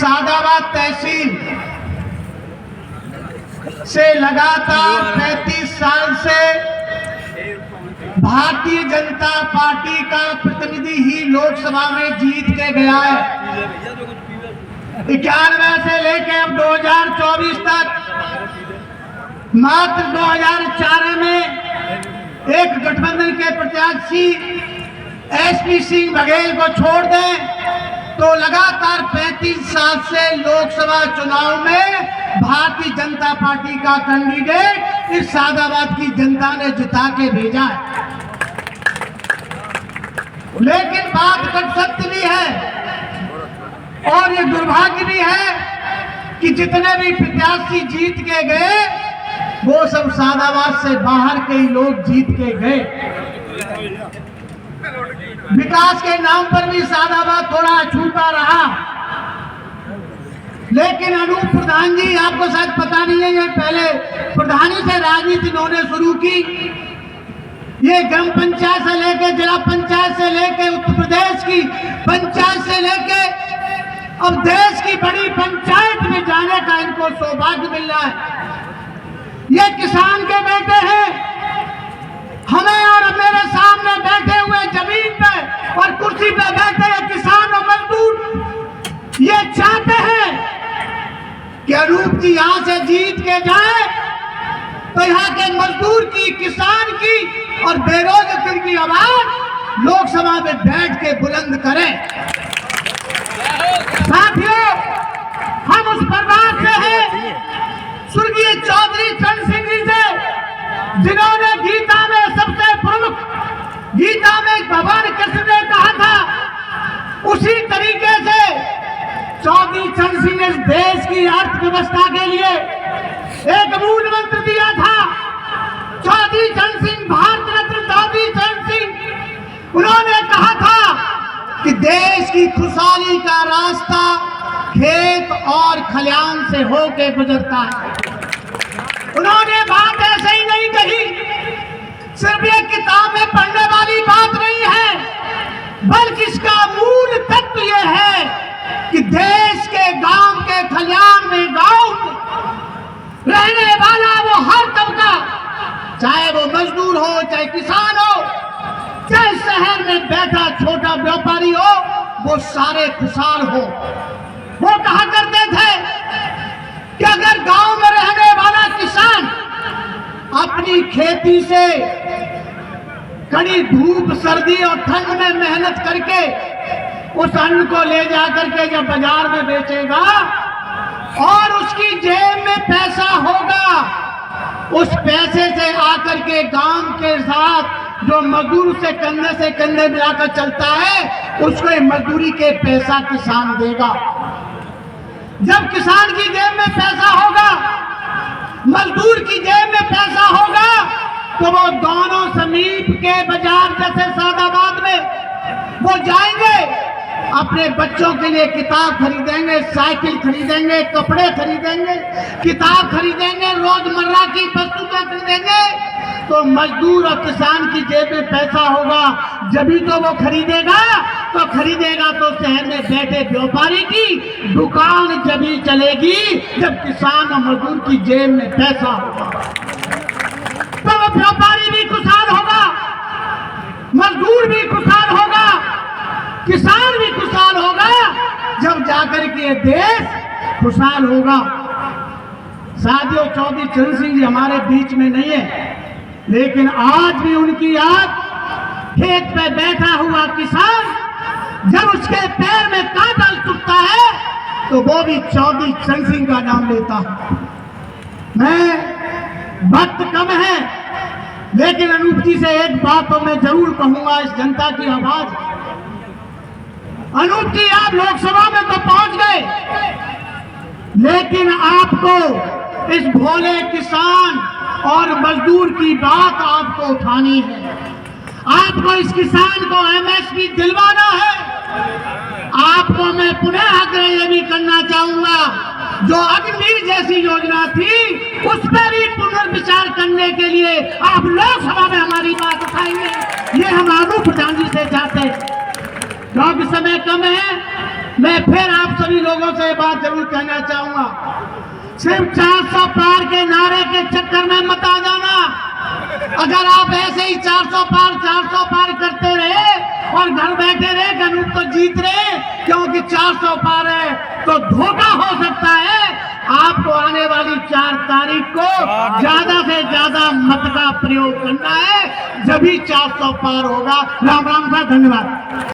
सादाबाद तहसील से लगातार 35 साल से भारतीय जनता पार्टी का प्रतिनिधि ही लोकसभा में जीत के गया है। 91 से लेकर अब 2024 तक मात्र 2004 में एक गठबंधन के प्रत्याशी एसपी सिंह बघेल को छोड़ दें तो लगातार 35 साल से लोकसभा चुनाव में भारतीय जनता पार्टी का कैंडिडेट इस सादाबाद की जनता ने जिता के भेजा है। लेकिन बात कट सत्य भी है और ये दुर्भाग्य भी है कि जितने भी प्रत्याशी जीत के गए वो सब सादाबाद से बाहर के ही लोग जीत के गए। विकास के नाम पर भी सादाबाद थोड़ा अछूता रहा। लेकिन अनूप प्रधान जी, आपको शायद पता नहीं है, ये पहले प्रधानी से राजनीति इन्होंने शुरू की। ये ग्राम पंचायत से लेके जिला पंचायत से लेके उत्तर प्रदेश की पंचायत से लेके अब देश की बड़ी पंचायत में जाने का इनको सौभाग्य मिल रहा है। ये किसान के बेटे हैं। हमें और मेरे सामने बैठे हुए जमीन पे और कुर्सी पे बैठे हैं किसान और मजदूर ये चाहते हैं कि अनूप जी यहां से जीत के जाए तो यहाँ के मजदूर की, किसान की और बेरोजगार की आवाज लोकसभा में बैठ के बुलंद करें। साथियों, हम उस परिवार से हैं स्वर्गीय चौधरी चरण सिंह जी से, जिन्होंने गीता में सबसे प्रमुख, गीता में भगवान कृष्ण ने कहा था, उसी तरीके से चौधरी चरण सिंह ने इस देश की अर्थव्यवस्था के लिए एक मूल मंत्र दिया था। चौधरी चरण सिंह, भारत रत्न चौधरी चरण सिंह, उन्होंने कहा था कि देश की खुशहाली का रास्ता खेत और खलिहान से होकर गुजरता है। उन्होंने बात ऐसे ही नहीं कही, सिर्फ ये किताब में पढ़ने वाली बात नहीं है, बल्कि इसका मूल तत्व ये है कि देश के गांव के खलिहान में, गांव में रहने वाला वो हर तबका, चाहे वो मजदूर हो, चाहे किसान हो, चाहे शहर में बैठा छोटा व्यापारी हो, वो सारे खुशहाल हो। वो कहा करते थे कि अगर गांव में रहने वाला किसान अपनी खेती से कड़ी धूप, सर्दी और ठंड में मेहनत करके उस अन्न को ले जाकर के जब बाजार में बेचेगा और उसकी जेब में पैसा होगा, उस पैसे से आकर के गांव के साथ जो मजदूर से कंधे मिलाकर चलता है, उसको मजदूरी के पैसा किसान देगा। जब किसान की जेब में पैसा होगा, मजदूर की जेब में पैसा होगा, तो वो दोनों समीप के बाजार जैसे सादाबाद में वो जाएंगे, अपने बच्चों के लिए किताब खरीदेंगे, साइकिल खरीदेंगे, कपड़े खरीदेंगे, किताब खरीदेंगे, रोजमर्रा की वस्तुएं खरीदेंगे। तो मजदूर और किसान की जेब में पैसा होगा, जभी तो वो खरीदेगा तो शहर में बैठे व्यापारी की दुकान जभी चलेगी जब किसान और मजदूर की जेब में पैसा होगा। तो वो व्यापारी भी खुशहाल होगा, मजदूर भी खुशहाल होगा, किसान भी खुशहाल होगा, जब जाकर के देश खुशहाल होगा। साथियों, चौधरी चरण सिंह जी हमारे बीच में नहीं है, लेकिन आज भी उनकी याद खेत पे बैठा हुआ किसान जब उसके पैर में कांटा चुभता है तो वो भी चौधरी चरण सिंह का नाम लेता है। मैं वक्त कम है, लेकिन अनूप जी से एक बात तो मैं जरूर कहूंगा, इस जनता की आवाज। अनूप जी, आप लोकसभा में तो पहुंच गए, लेकिन आपको इस भोले किसान और मजदूर की बात आपको उठानी है। आपको इस किसान को एमएसपी दिलवाना है। आपको मैं पुनः आग्रह ये भी करना चाहूंगा, जो अग्निवीर जैसी योजना थी उस पर भी पुनर्विचार करने के लिए आप लोकसभा में हमारी बात उठाएंगे, ये हम अनूप प्रधान जी से चाहते हैं। क्योंकि समय कम है, मैं फिर आप सभी लोगों से बात जरूर कहना चाहूंगा, सिर्फ 400 पार के नारे के चक्कर में मत आ जाना। अगर आप ऐसे ही 400 पार करते रहे और घर बैठे रहे, कानून तो जीत रहे, क्योंकि 400 पार है तो धोखा हो सकता है। आपको आने वाली 4 तारीख को ज्यादा से ज्यादा मत का प्रयोग करना है, जब भी 400 पार होगा। राम राम का धन्यवाद।